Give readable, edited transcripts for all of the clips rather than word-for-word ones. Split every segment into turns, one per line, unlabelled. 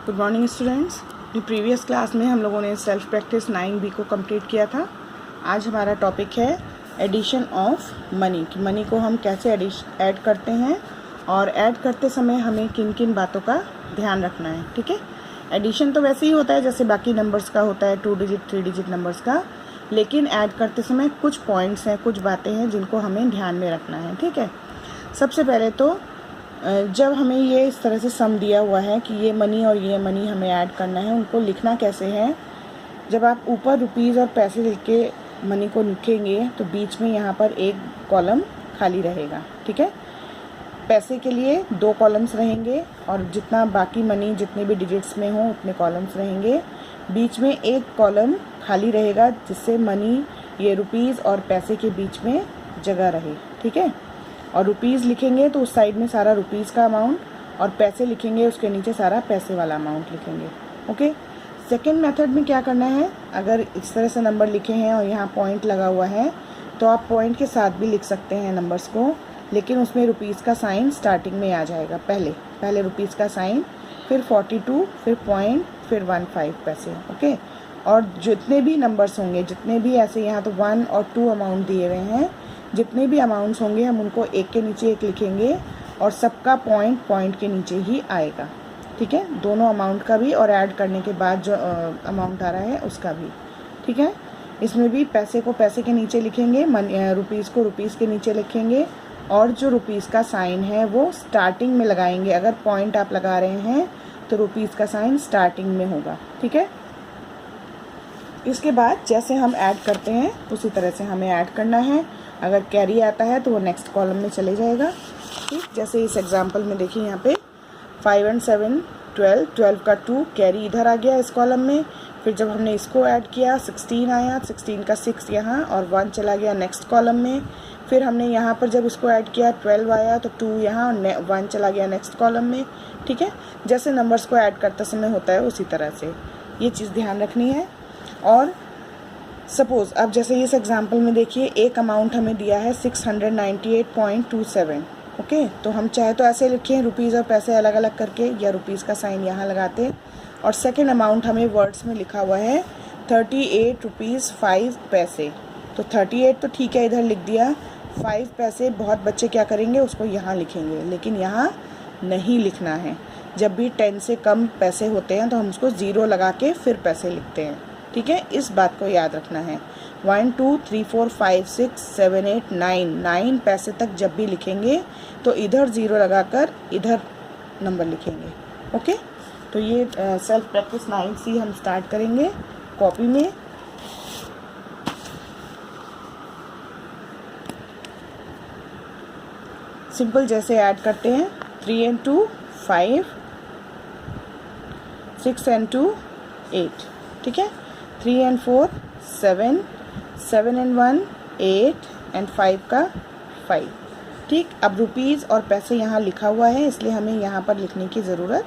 Good morning students. Previous class में हम लोगों ने सेल्फ प्रैक्टिस 9B को कंप्लीट किया था। आज हमारा टॉपिक है एडिशन ऑफ मनी, कि मनी को हम कैसे ऐड करते हैं और ऐड करते समय हमें किन किन बातों का ध्यान रखना है। ठीक है, एडिशन तो वैसे ही होता है जैसे बाकी नंबर्स का होता है, 2 डिजिट 3 डिजिट नंबर्स का, लेकिन ऐड करते समय कुछ पॉइंट्स हैं, कुछ बातें हैं जिनको हमें ध्यान में रखना है। ठीक है, सबसे पहले तो जब हमें ये इस तरह से सम दिया हुआ है कि ये मनी और ये मनी हमें ऐड करना है, उनको लिखना कैसे है। जब आप ऊपर रुपीज़ और पैसे लिख के मनी को लिखेंगे तो बीच में यहाँ पर एक कॉलम खाली रहेगा। ठीक है, पैसे के लिए 2 कॉलम्स रहेंगे और जितना बाकी मनी जितने भी डिजिट्स में हो उतने कॉलम्स रहेंगे। बीच में एक कॉलम खाली रहेगा जिससे मनी, ये रुपीज़ और पैसे के बीच में जगह रहे। ठीक है, और रुपीज़ लिखेंगे तो उस साइड में सारा रुपीज़ का अमाउंट, और पैसे लिखेंगे उसके नीचे सारा पैसे वाला अमाउंट लिखेंगे। ओके, सेकंड मेथड में क्या करना है, अगर इस तरह से नंबर लिखे हैं और यहाँ पॉइंट लगा हुआ है तो आप पॉइंट के साथ भी लिख सकते हैं नंबर्स को, लेकिन उसमें रुपीज़ का साइन स्टार्टिंग में आ जाएगा। पहले रुपीज़ का साइन, फिर 42, फिर पॉइंट, फिर 15 पैसे। ओके, और जितने भी नंबर्स होंगे, जितने भी ऐसे, यहाँ तो 1 और 2 अमाउंट दिए हुए हैं, जितने भी अमाउंट्स होंगे हम उनको एक के नीचे एक लिखेंगे और सबका पॉइंट के नीचे ही आएगा। ठीक है, दोनों अमाउंट का भी और ऐड करने के बाद जो अमाउंट आ रहा है उसका भी। ठीक है, इसमें भी पैसे को पैसे के नीचे लिखेंगे, रुपीज़ को रुपीज़ के नीचे लिखेंगे, और जो रुपीज़ का साइन है वो स्टार्टिंग में लगाएंगे। अगर पॉइंट आप लगा रहे हैं तो रुपीज़ का साइन स्टार्टिंग में होगा। ठीक है, इसके बाद जैसे हम ऐड करते हैं उसी तरह से हमें ऐड करना है। अगर कैरी आता है तो वो नेक्स्ट कॉलम में चले जाएगा। ठीक, जैसे इस एग्जांपल में देखिए यहाँ पे 5 और 7 12, 12 का 2 कैरी इधर आ गया इस कॉलम में। फिर जब हमने इसको ऐड किया 16 आया, 16 का 6 यहाँ और 1 चला गया नेक्स्ट कॉलम में। फिर हमने यहाँ पर जब इसको ऐड किया 12 आया तो 2 यहाँ और 1 चला गया नेक्स्ट कॉलम में। ठीक है, जैसे नंबर्स को ऐड करते समय होता है उसी तरह से ये चीज़ ध्यान रखनी है। और सपोज़ अब जैसे इस एग्जांपल में देखिए एक अमाउंट हमें दिया है 698.27। ओके, तो हम चाहे तो ऐसे लिखें रुपीज़ और पैसे अलग अलग करके, या रुपीज़ का साइन यहाँ लगाते। और सेकंड अमाउंट हमें वर्ड्स में लिखा हुआ है 38 रुपीज़ 5 पैसे। तो 38 तो ठीक है इधर लिख दिया, 5 पैसे बहुत बच्चे क्या करेंगे उसको यहाँ लिखेंगे, लेकिन यहाँ नहीं लिखना है। जब भी 10 से कम पैसे होते हैं तो हम उसको 0 लगा के फिर पैसे लिखते हैं। ठीक है, इस बात को याद रखना है। 1 2 3 4 5 6 7 8 9 पैसे तक जब भी लिखेंगे तो इधर 0 लगाकर इधर नंबर लिखेंगे। ओके, तो ये सेल्फ प्रैक्टिस 9C हम स्टार्ट करेंगे कॉपी में। सिंपल जैसे ऐड करते हैं 3 and 2 5, 6 and 2 8। ठीक है, 3 and 4 7, 7 and 1 8 and 5 का 5। ठीक, अब रुपीज़ और पैसे यहाँ लिखा हुआ है इसलिए हमें यहाँ पर लिखने की ज़रूरत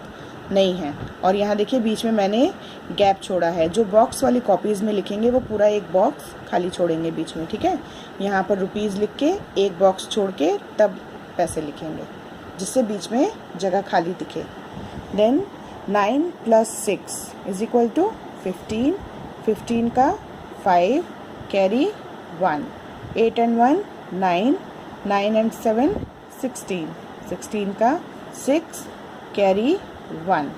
नहीं है। और यहाँ देखिए बीच में मैंने गैप छोड़ा है। जो बॉक्स वाली कॉपीज़ में लिखेंगे वो पूरा एक बॉक्स खाली छोड़ेंगे बीच में। ठीक है, यहाँ पर रुपीज़ लिख के एक बॉक्स छोड़ के तब पैसे लिखेंगे जिससे बीच में जगह खाली दिखे। देन 9 + 6 = 15, 15 का 5 कैरी 1, 8 and 1 9, 9 and 7 16, 16 का 6 कैरी 1,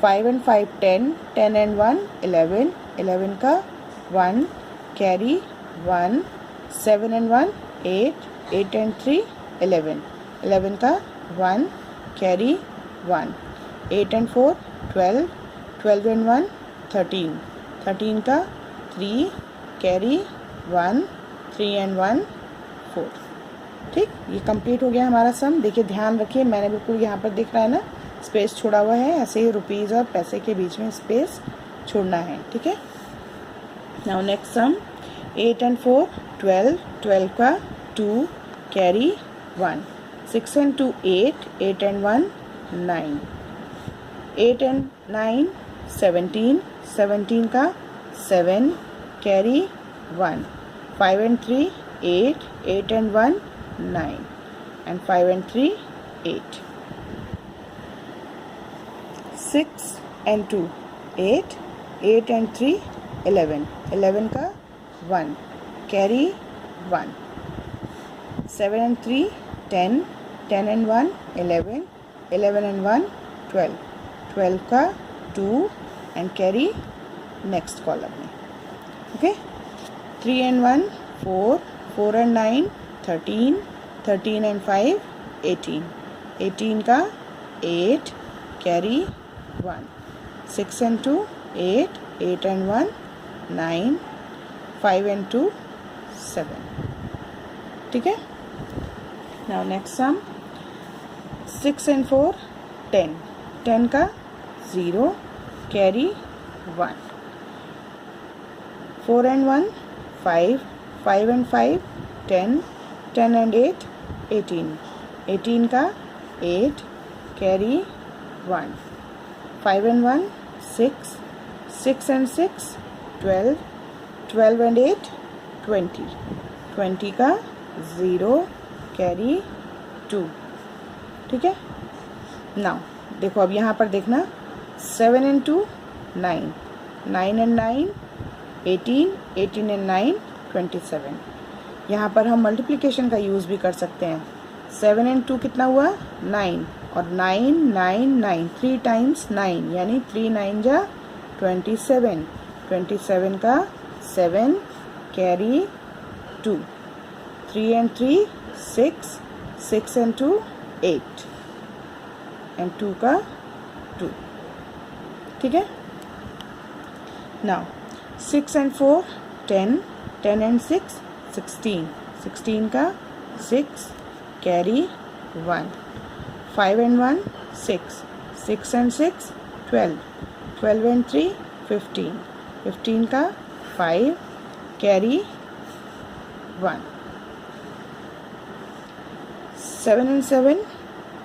5 and 5 10, 10 and 1 11, 11 का 1 कैरी 1, 7 and 1 8, 8 and 3 11, 11 का 1 कैरी 1, 8 and 4 12, 12 and 1 13, 13 का 3 कैरी 1, 3 and 1 4। ठीक, ये कंप्लीट हो गया हमारा सम। देखिए ध्यान रखिए मैंने बिल्कुल यहाँ पर दिख रहा है ना स्पेस छोड़ा हुआ है, ऐसे ही रुपीज़ और पैसे के बीच में स्पेस छोड़ना है। ठीक है, नाउ नेक्स्ट सम 8 and 4 12, 12 का 2 कैरी 1, 6 and 2 8, 8 and 1 9, 8 and 9 17, 17 का 7 carry 1, 5 and 3 8, 8 and 1 9 and 5 and 3 8, 6 and 2 8, 8 and 3 11, 11 का 1 कैरी 1, 7 and 3 10, 10 and 1 11, 11 and 1 12, 12 का 2 and carry next column में. Okay, 3 and 1 4, 4 and 9 13, 13 and 5 18, 18 का 8 carry 1, 6 and 2 8, 8 and 1 9, 5 and 2 7. ठीक है. Now next sum, 6 and 4 10, 10 का 0 carry 1, 4 and 1 5, 5 and 5 10, 10 and 8 18, 18 का 8 carry 1, 5 and 1 6, 6 and 6 12, 12 and 8 20, 20 का 0 carry 2. ठीक है. नाउ देखो, अब यहाँ पर देखना, 7 and 2 9, 9 and 9 18, 18 and 9 27. यहाँ पर हम मल्टीप्लिकेशन का यूज़ भी कर सकते हैं. 7 and 2 कितना हुआ 9, और 9 9 9 3 times 9 यानी 3 9 जा 27, 27 का 7 कैरी 2, 3 and 3 6, 6 and 2 8 and 2 का 2. ठीक है. नाउ 6 and 4 10, 10 and 6 16, 16 का 6 कैरी 1, 5 and 1 6, 6 and 6 12, 12 and 3 15, 15 का 5 कैरी 1, 7 and 7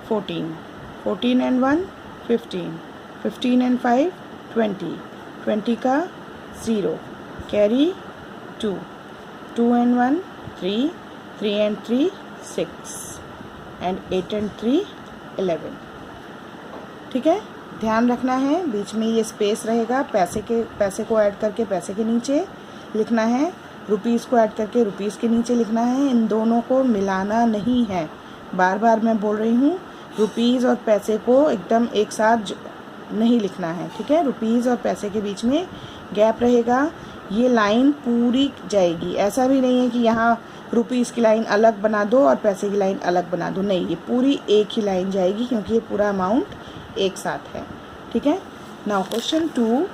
14, 14 and 1 15, 15 and 5 20, 20 का 0 carry 2, 2 and 1 3, 3 and 3 6 and 8 and 3 11. ठीक है. ध्यान रखना है, बीच में ये स्पेस रहेगा. पैसे को ऐड करके पैसे के नीचे लिखना है, रुपीज़ को ऐड करके रुपीज़ के नीचे लिखना है. इन दोनों को मिलाना नहीं है. बार बार मैं बोल रही हूँ, रुपीज़ और पैसे को एकदम एक साथ नहीं लिखना है. ठीक है. रुपीज़ और पैसे के बीच में गैप रहेगा. ये लाइन पूरी जाएगी. ऐसा भी नहीं है कि यहाँ रुपीज़ की लाइन अलग बना दो और पैसे की लाइन अलग बना दो. नहीं, ये पूरी एक ही लाइन जाएगी क्योंकि ये पूरा अमाउंट एक साथ है. ठीक है. Now question 2,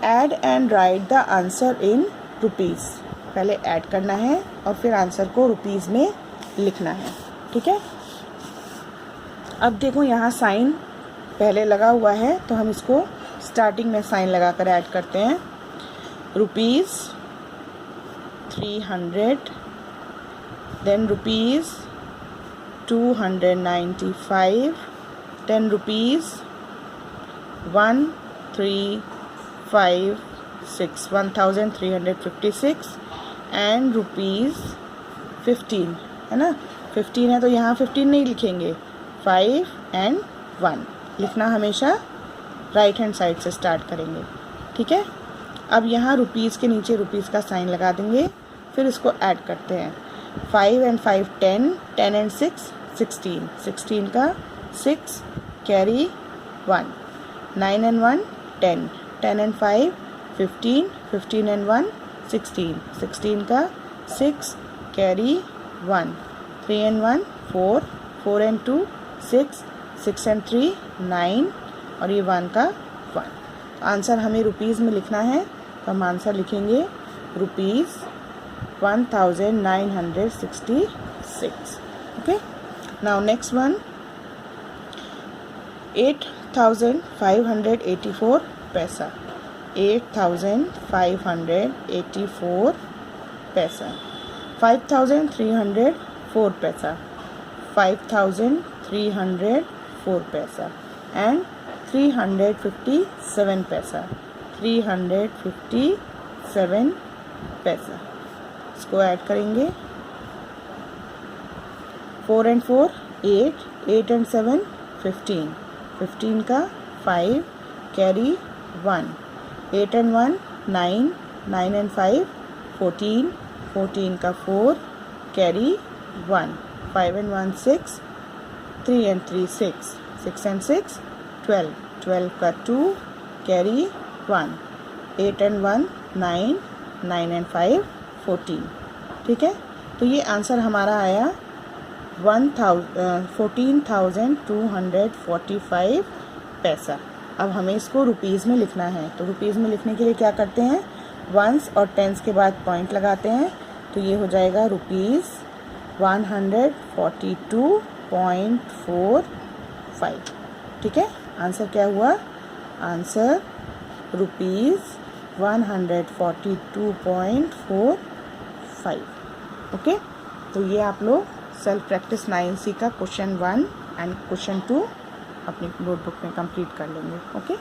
add and right the answer in rupees. पहले ऐड करना है और फिर आंसर को रुपीज़ में लिखना है. ठीक है. अब देखो, यहाँ साइन पहले लगा हुआ है तो हम इसको स्टार्टिंग में साइन लगा कर ऐड करते हैं. Rupees 300, then rupees 295, then rupees 1356 and rupees 15 है ना. 15 है तो यहाँ 15 नहीं लिखेंगे, 5 and 1 लिखना. हमेशा राइट हैंड साइड से स्टार्ट करेंगे. ठीक है. अब यहाँ रुपीज़ के नीचे रुपीज़ का साइन लगा देंगे, फिर इसको ऐड करते हैं. 5 and 5 10, 10 and 6 16, 16 का 6 कैरी 1, 9 and 1 10, 10 and 5 15, 15 and 1 16, 16 का 6 कैरी 1, 3 and 1 4, 4 and 2 6, 6 and 3 9 और ये 1 का 1. आंसर हमें रुपीज़ में लिखना है तो हम आंसर लिखेंगे rupees 1966. Okay. Now next one, 8584 पैसा. 8584 पैसा. 5304 पैसा. 5304 पैसा एंड 357 पैसा. 357 पैसा. इसको ऐड करेंगे. 4 and 4 8, 8 and 7 15, 15 का 5 कैरी 1, 8 and 1 9, 9 and 5 14, 14 का 4 कैरी 1, 5 and 1 6, 3 and 3 6, 6 and 6 12, 12 का 2 कैरी 1, 8 and 1 9, 9 and 5 14। ठीक है, तो ये आंसर हमारा आया 14,245 पैसा। अब हमें इसको रुपीज़ में लिखना है, तो रुपीज़ में लिखने के लिए क्या करते हैं, वंस और टेंस के बाद पॉइंट लगाते हैं, तो ये हो जाएगा रुपीज़ 142.45। ठीक है, आंसर क्या हुआ, आंसर रुपीज़ 142.45। ओके, तो ये आप लोग सेल्फ प्रैक्टिस 9C का क्वेश्चन 1 एंड क्वेश्चन 2 अपनी नोटबुक में कंप्लीट कर लेंगे। ओके।